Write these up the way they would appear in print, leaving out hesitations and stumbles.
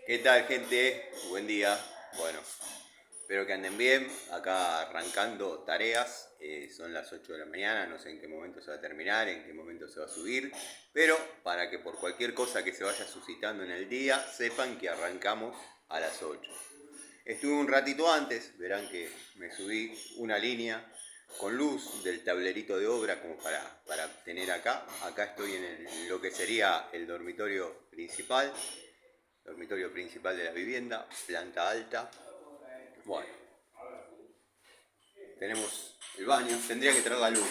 ¿Qué tal, gente? Buen día. Bueno, espero que anden bien. Acá arrancando tareas. Son las 8 de la mañana. No sé en qué momento se va a terminar, en qué momento se va a subir. Pero para que por cualquier cosa que se vaya suscitando en el día, sepan que arrancamos a las 8. Estuve un ratito antes. Verán que me subí una línea con luz del tablerito de obra como para tener acá. Acá estoy en lo que sería el dormitorio principal de la vivienda, planta alta. Bueno, tenemos el baño, tendría que traer la luz.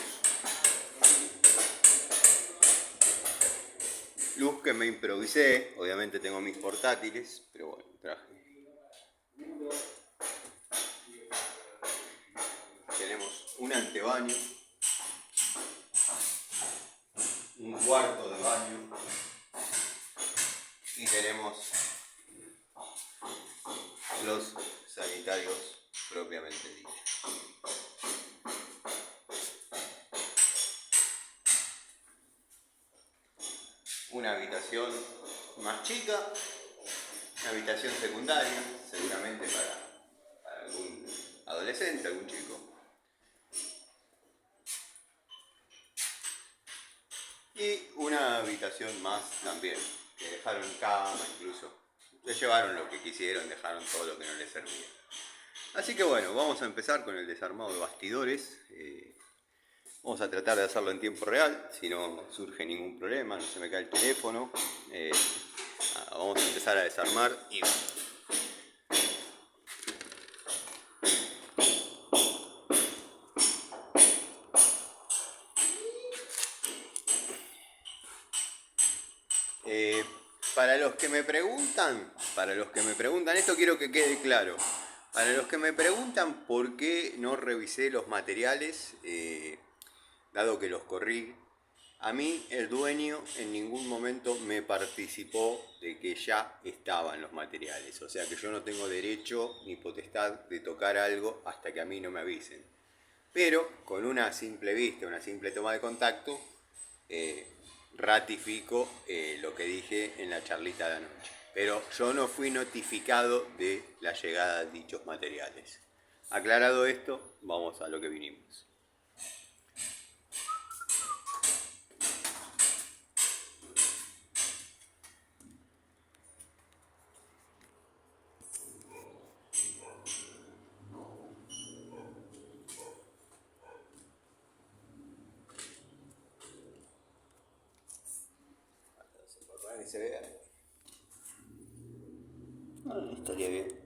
Luz que me improvisé, obviamente tengo mis portátiles, pero bueno, traje. Tenemos un antebaño, un cuarto de baño y tenemos los sanitarios propiamente dichos. Una habitación más chica, una habitación secundaria, seguramente para algún adolescente, algún chico. Y una habitación más también, que dejaron cama incluso. Se llevaron lo que quisieron, dejaron todo lo que no les servía. Así que bueno, vamos a empezar con el desarmado de bastidores. Vamos a tratar de hacerlo en tiempo real, si no surge ningún problema, no se me cae el teléfono. Vamos a empezar a desarmar y para los que me preguntan, esto quiero que quede claro. Para los que me preguntan por qué no revisé los materiales, dado que los corrí, a mí el dueño en ningún momento me participó de que ya estaban los materiales. O sea que yo no tengo derecho ni potestad de tocar algo hasta que a mí no me avisen. Pero con una simple vista, una simple toma de contacto, eh, ratifico lo que dije en la charlita de anoche. Pero yo no fui notificado de la llegada de dichos materiales. Aclarado esto, vamos a lo que vinimos. Para que se vea. Estaría bien.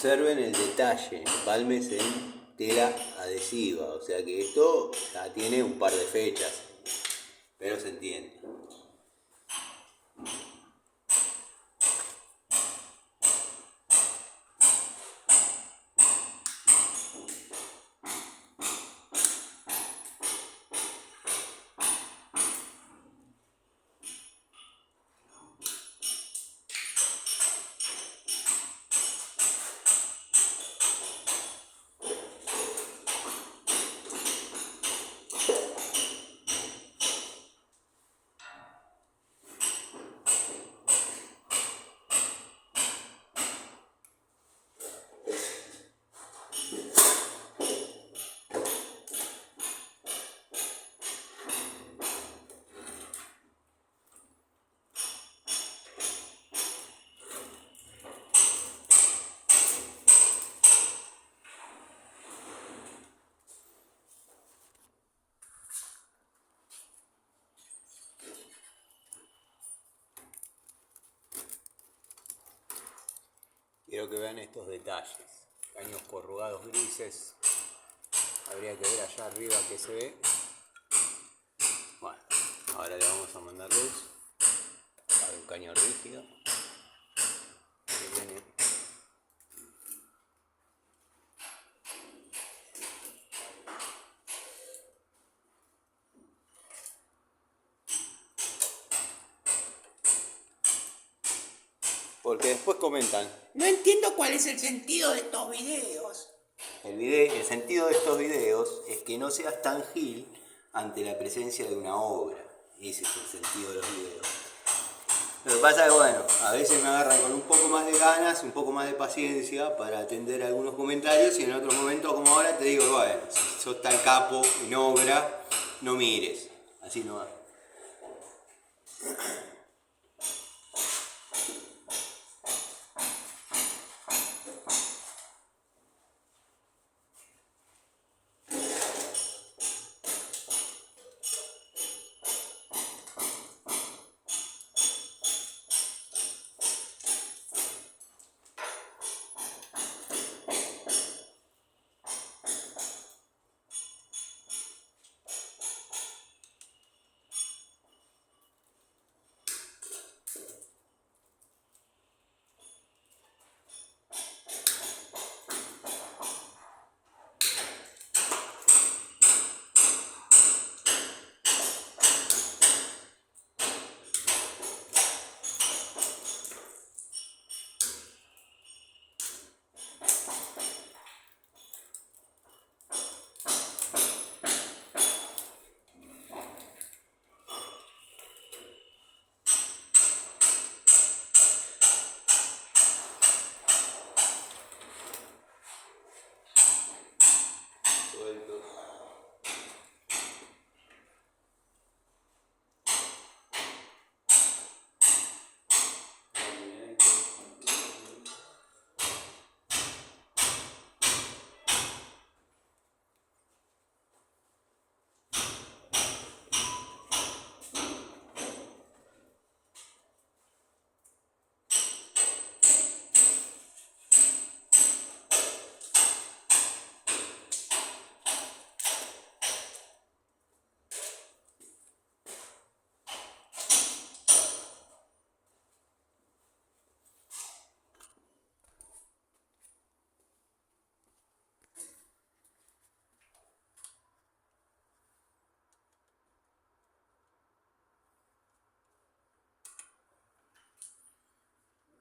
observen el detalle, empalmes en tela adhesiva, o sea que esto ya tiene un par de fechas, pero se entiende. Quiero que vean estos detalles, caños corrugados grises, habría que ver allá arriba que se ve. Bueno, ahora le vamos a mandar luz para un caño rígido que viene. Porque después comentan, no entiendo cuál es el sentido de estos videos. El sentido de estos videos es que no seas tan gil ante la presencia de una obra. Ese es el sentido de los videos. Lo que pasa es que, bueno, a veces me agarran con un poco más de ganas, un poco más de paciencia para atender algunos comentarios y en otros momentos como ahora te digo, bueno, si sos tan capo en obra, no mires. Así no va.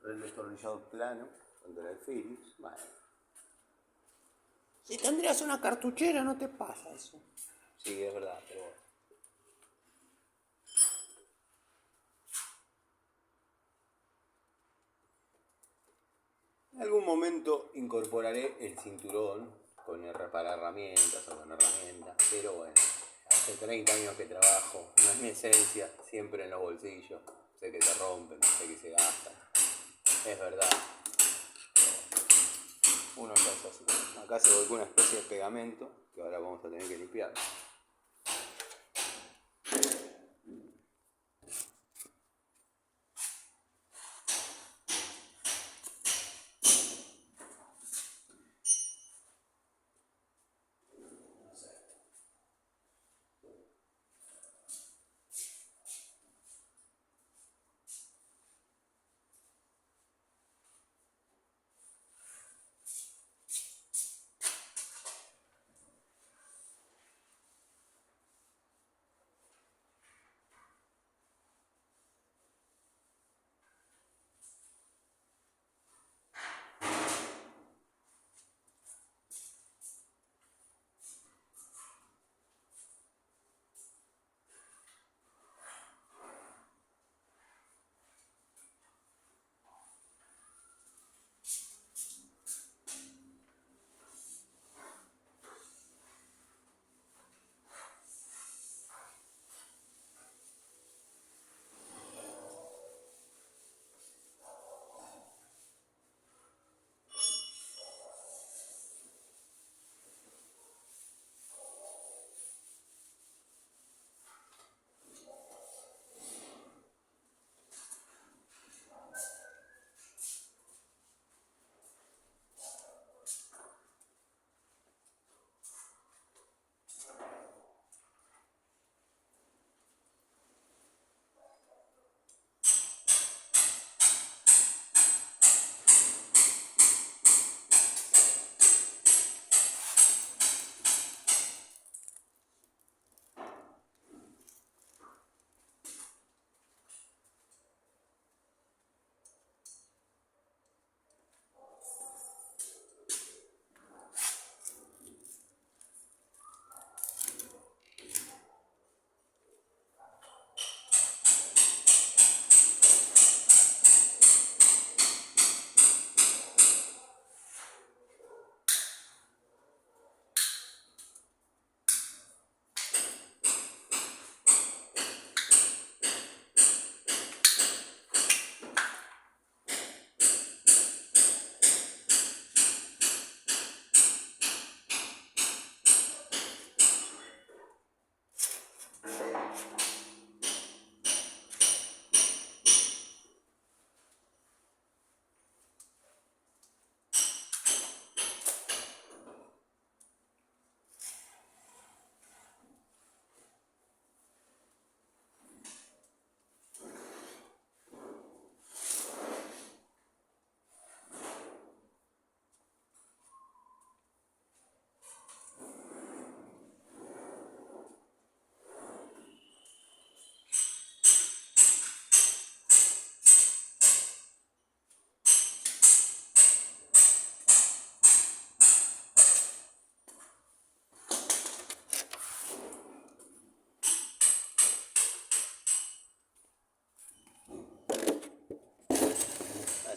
El destornillador plano contra el Phillips, bueno. Si tendrías una cartuchera no te pasa eso. Sí, es verdad, pero bueno. En algún momento incorporaré el cinturón con para herramientas o con herramientas, pero bueno, hace 30 años que trabajo, no es mi esencia, siempre en los bolsillos, sé que se rompen, sé que se gastan, es verdad. Uno ya es así. Acá se volcó una especie de pegamento que ahora vamos a tener que limpiar.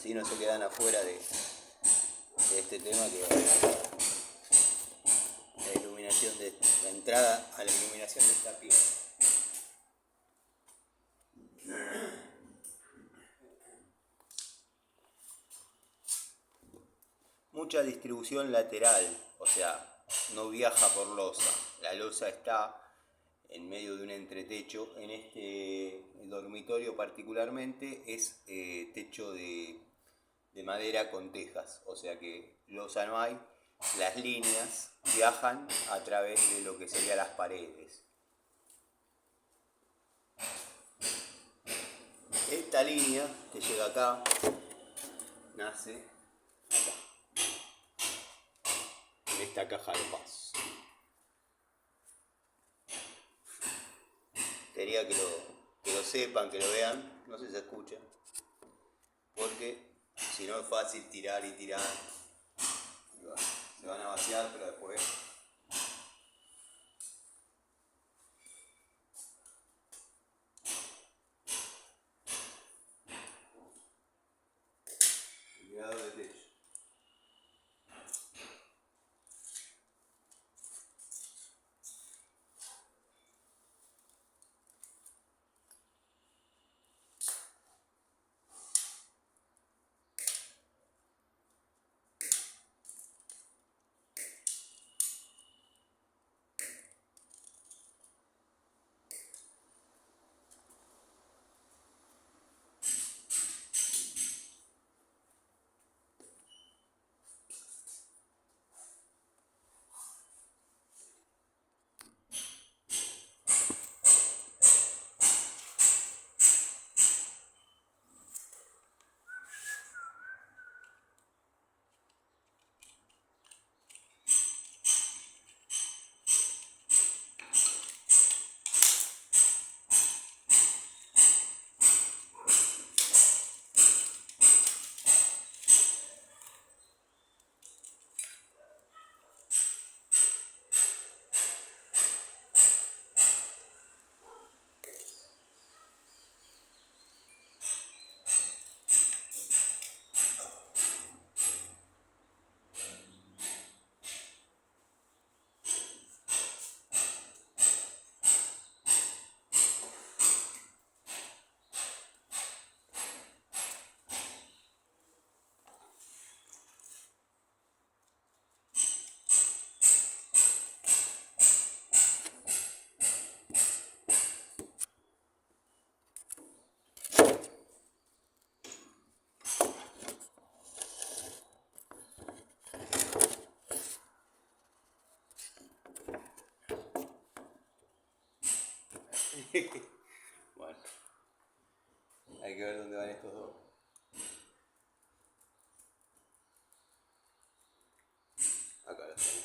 Así no se quedan afuera de este tema que la iluminación de la entrada a la iluminación de esta pieza. Mucha distribución lateral, o sea, no viaja por losa. La losa está en medio de un entretecho. En este dormitorio particularmente es techo de madera con tejas, o sea que losa no hay. Las líneas viajan a través de lo que serían las paredes. Esta línea que llega acá nace acá, en esta caja de paz. Quería que lo sepan, que lo vean, no sé si se escucha, porque si no es fácil tirar y tirar, se van a vaciar, pero después cuidado de techo. Bueno, hay que ver dónde van estos dos. Acá los tenemos.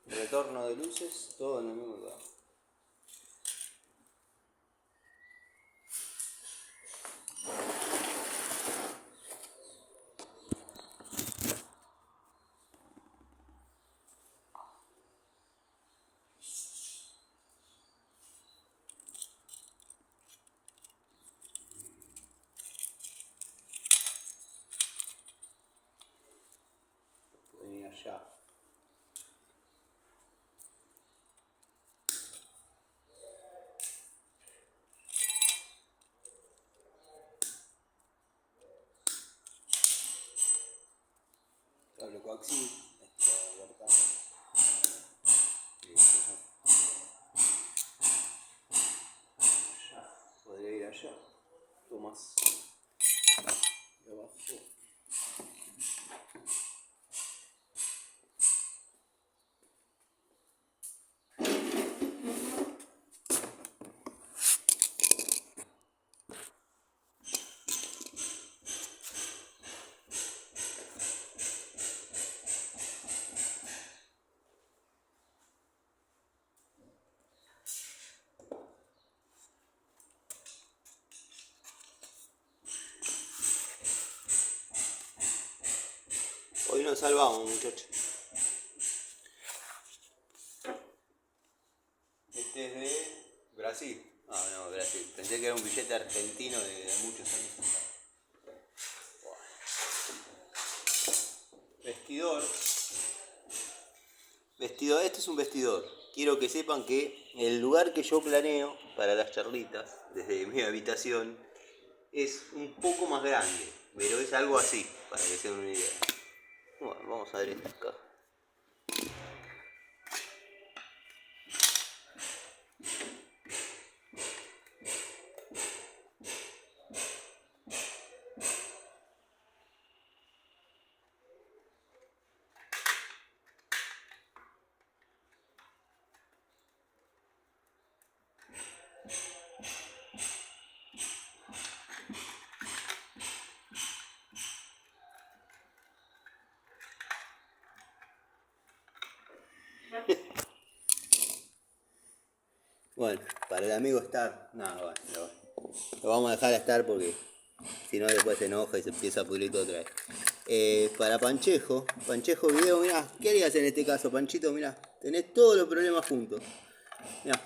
Retorno de luces, todo en el mismo lugar. Pueden ir allá. Cable coaxial, podría ir allá. Tomás de abajo. Hoy nos salvamos, muchachos. Pensé que era un billete argentino de muchos años atrás. Vestidor. Vestidor, este es un vestidor. Quiero que sepan que el lugar que yo planeo para las charlitas, desde mi habitación, es un poco más grande, pero es algo así, para que se den una idea. Bueno, vamos a ver esta acá. Bueno, para el amigo Star, no, bueno, lo vamos a dejar estar porque si no después se enoja y se empieza a pudrir todo otra vez. Para Panchejo Video, mirá, ¿qué harías en este caso, Panchito? Mirá, tenés todos los problemas juntos. Mirá,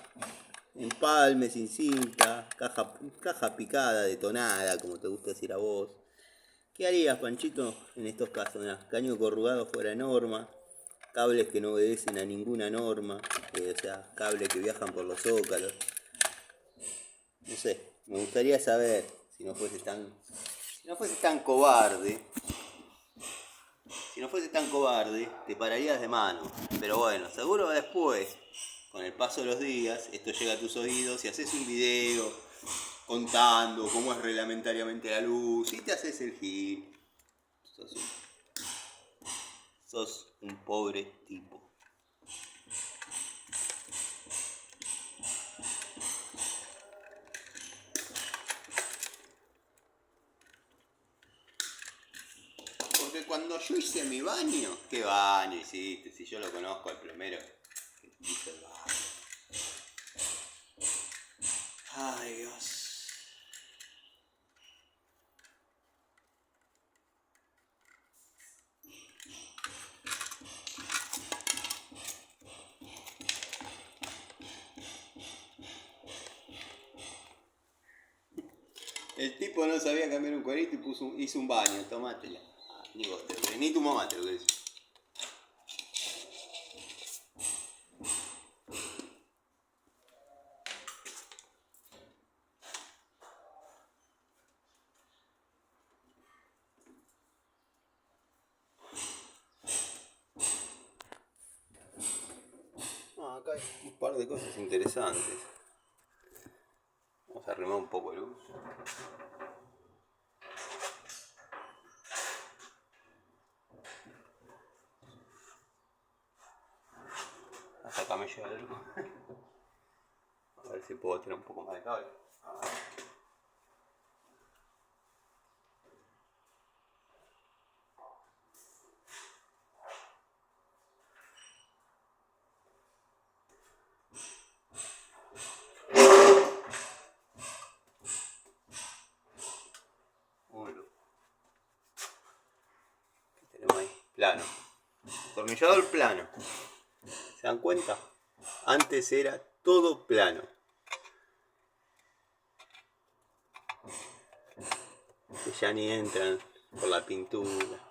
empalme, sin cinta, caja picada, detonada, como te gusta decir a vos. ¿Qué harías, Panchito, en estos casos? Mirá, caño corrugado fuera de norma, cables que no obedecen a ninguna norma, o sea, cables que viajan por los zócalos. No sé, me gustaría saber, si no fuese tan cobarde, te pararías de mano. Pero bueno, seguro después, con el paso de los días, esto llega a tus oídos y haces un video contando cómo es reglamentariamente la luz y te haces el gil. Sos un pobre tipo. Porque cuando yo hice mi baño, ¿qué baño hiciste? Si yo lo conozco al plomero que hizo el baño. Ay, Dios. El tipo no sabía cambiar un cuerito y hizo un baño, tomátela. Ni vos ni tu mamá te lo que decís. Acá hay un par de cosas interesantes. Vamos a arrimar un poco de luz. Hasta acá me llega la luz. A ver si puedo tirar un poco más de cable. ¿Qué tenemos ahí? Plano. Atornillador plano. ¿Se dan cuenta? Antes era todo plano. Que ya ni entran por la pintura.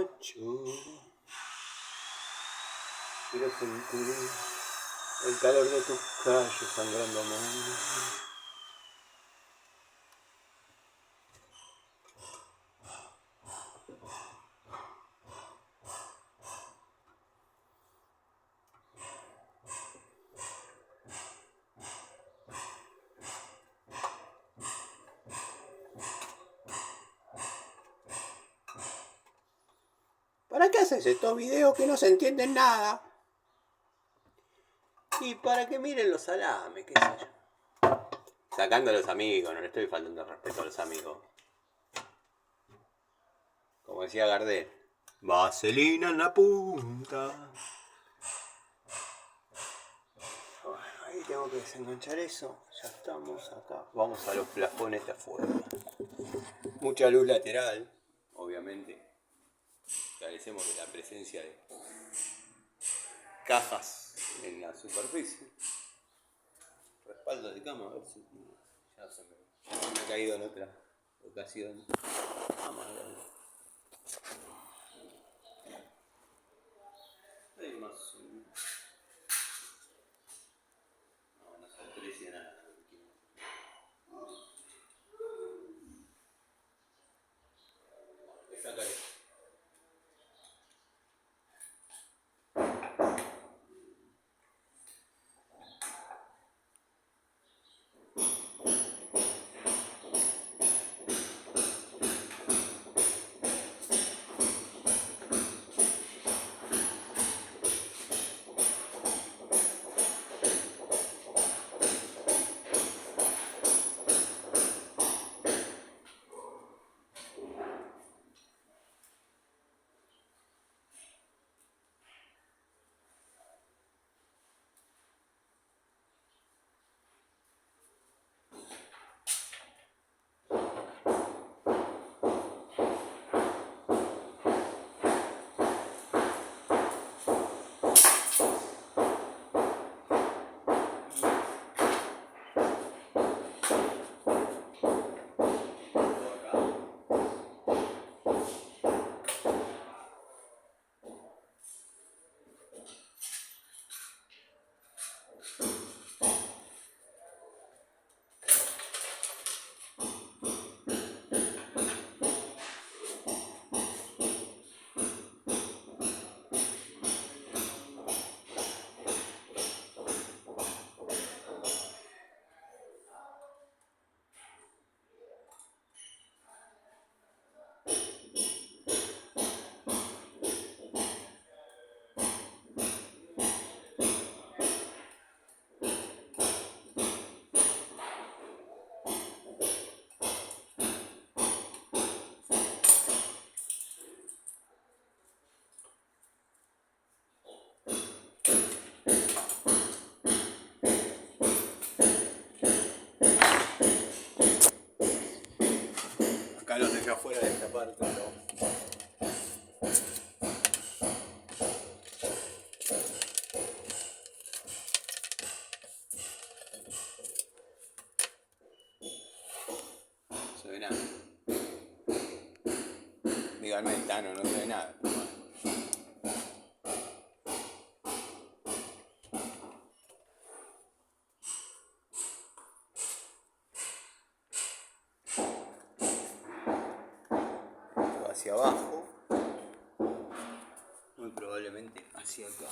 macho. Quiero sentir el calor de tus calles sangrando amor. ¿Para qué haces estos videos que no se entienden nada? Y para que miren los salames, qué sé yo. Sacando a los amigos, no le estoy faltando respeto a los amigos. Como decía Gardel, vaselina en la punta. Bueno, ahí tengo que desenganchar eso. Ya estamos acá. Vamos a los plafones de afuera. Mucha luz lateral, obviamente. Agradecemos de la presencia de cajas en la superficie. Respaldo de cama, a ver si ya se me ha caído en otra ocasión. Vamos a ver. Hay más. No se aprecia nada. Sacar esto. Acá los dejé afuera de esta parte, pero... no se ve nada. Díganme, Tano, no se ve nada. Hacia abajo, muy probablemente hacia acá.